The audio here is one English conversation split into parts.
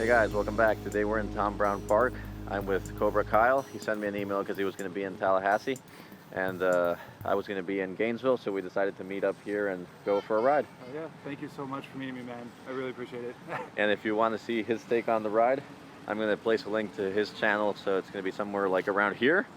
Hey guys, welcome back. Today we're in Tom Brown Park. I'm with Cobra Kyle. He sent me an email because he was going to be in Tallahassee, and I was going to be in Gainesville, so we decided to meet up here and go for a ride. Oh yeah, thank you so much for meeting me, man. I really appreciate it. And if you want to see his take on the ride, I'm going to place a link to his channel, so it's going to be somewhere like around here.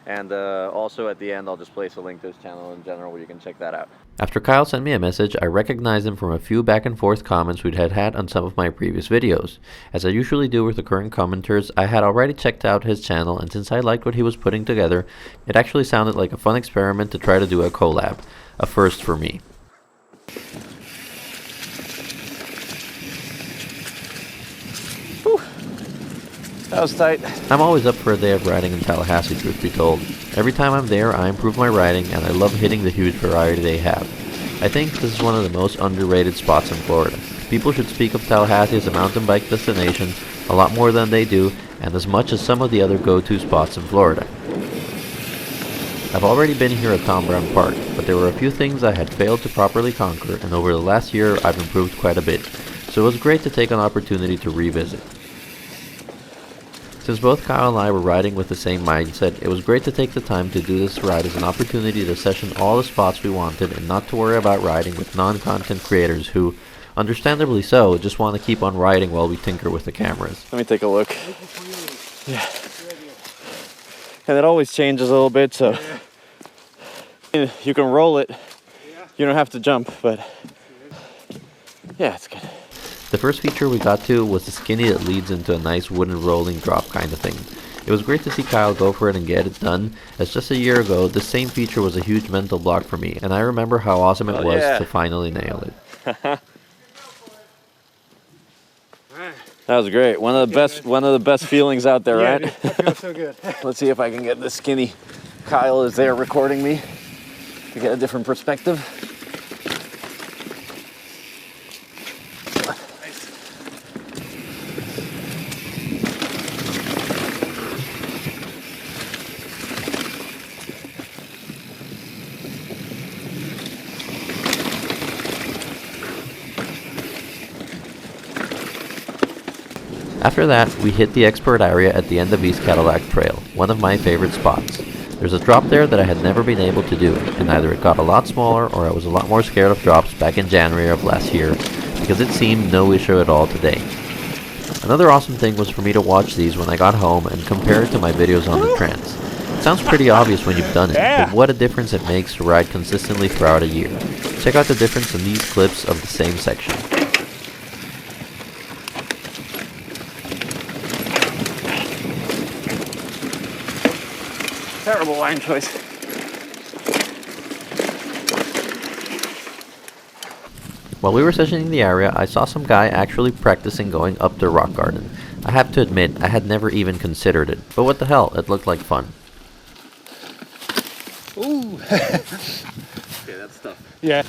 And also at the end, I'll just place a link to his channel in general where you can check that out. After Kyle sent me a message, I recognized him from a few back and forth comments we'd had on some of my previous videos. As I usually do with the current commenters, I had already checked out his channel, and since I liked what he was putting together, it actually sounded like a fun experiment to try to do a collab. A first for me. That was tight. I'm always up for a day of riding in Tallahassee, truth be told. Every time I'm there, I improve my riding, and I love hitting the huge variety they have. I think this is one of the most underrated spots in Florida. People should speak of Tallahassee as a mountain bike destination a lot more than they do, and as much as some of the other go-to spots in Florida. I've already been here at Tom Brown Park, but there were a few things I had failed to properly conquer, and over the last year I've improved quite a bit, so it was great to take an opportunity to revisit. Since both Kyle and I were riding with the same mindset, it was great to take the time to do this ride as an opportunity to session all the spots we wanted and not to worry about riding with non-content creators who, understandably so, just want to keep on riding while we tinker with the cameras. Let me take a look. Yeah. And it always changes a little bit, so you can roll it. You don't have to jump, but yeah, it's good. The first feature we got to was the skinny that leads into a nice wooden rolling drop kind of thing. It was great to see Kyle go for it and get it done, as just a year ago, this same feature was a huge mental block for me, and I remember how awesome it was to finally nail it. That was great. One of the best feelings out there, right? Dude, that feels so good. Let's see if I can get the skinny. Kyle is there recording me to get a different perspective. After that, we hit the expert area at the end of East Cadillac Trail, one of my favorite spots. There's a drop there that I had never been able to do, and either it got a lot smaller or I was a lot more scared of drops back in January of last year, because it seemed no issue at all today. Another awesome thing was for me to watch these when I got home and compare it to my videos on the trans. It sounds pretty obvious when you've done it, but what a difference it makes to ride consistently throughout a year. Check out the difference in these clips of the same section. Terrible line choice. While we were sessioning the area, I saw some guy actually practicing going up the rock garden. I have to admit, I had never even considered it, but what the hell, it looked like fun. Ooh. Okay, that's tough. Yeah.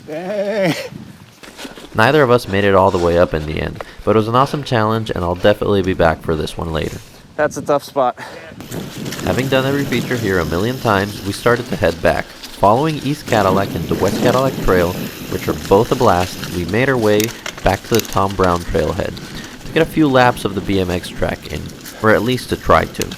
Dang. Neither of us made it all the way up in the end, but it was an awesome challenge, and I'll definitely be back for this one later. That's a tough spot. Having done every feature here a million times, we started to head back. Following East Cadillac into West Cadillac Trail, which are both a blast, we made our way back to the Tom Brown trailhead to get a few laps of the BMX track in, or at least to try to.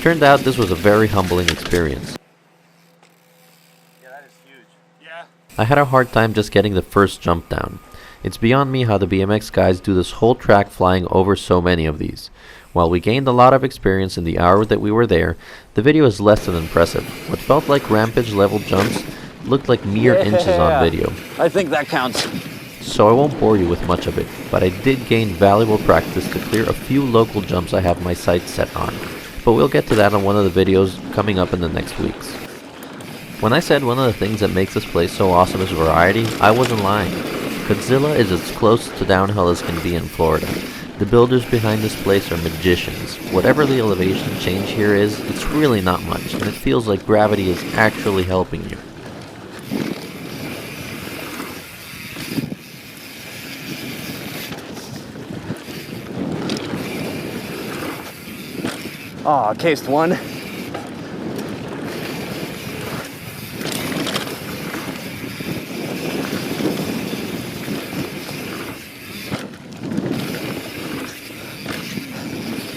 Turned out this was a very humbling experience. Yeah, that is huge. Yeah. I had a hard time just getting the first jump down. It's beyond me how the BMX guys do this whole track flying over so many of these. While we gained a lot of experience in the hour that we were there, the video is less than impressive. What felt like rampage level jumps looked like mere inches on video. I think that counts. So I won't bore you with much of it, but I did gain valuable practice to clear a few local jumps I have my sights set on. But we'll get to that on one of the videos coming up in the next weeks. When I said one of the things that makes this place so awesome is variety, I wasn't lying. Godzilla is as close to downhill as can be in Florida. The builders behind this place are magicians. Whatever the elevation change here is, it's really not much, and it feels like gravity is actually helping you. Oh, cased one.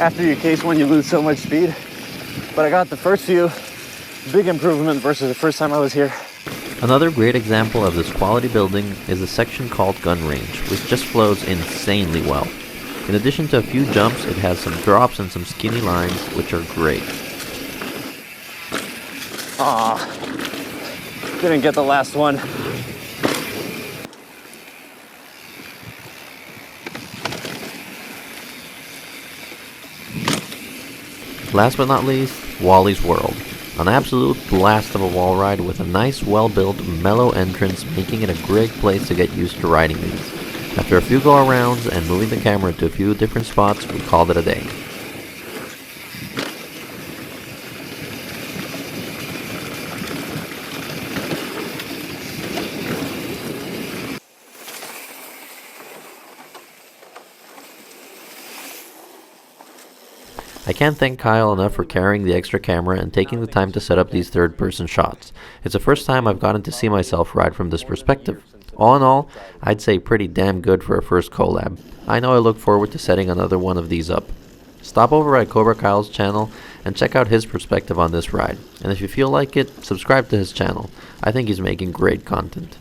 After you case one, you lose so much speed. But I got the first few, big improvement versus the first time I was here. Another great example of this quality building is a section called Gun Range, which just flows insanely well. In addition to a few jumps, it has some drops and some skinny lines, which are great. Aw, didn't get the last one. Last but not least, Wally's World. An absolute blast of a wall ride with a nice, well-built, mellow entrance, making it a great place to get used to riding these. After a few go-arounds and moving the camera to a few different spots, we called it a day. I can't thank Kyle enough for carrying the extra camera and taking the time to set up these third-person shots. It's the first time I've gotten to see myself ride from this perspective. All in all, I'd say pretty damn good for a first collab. I know I look forward to setting another one of these up. Stop over at Cobra Kyle's channel and check out his perspective on this ride. And if you feel like it, subscribe to his channel. I think he's making great content.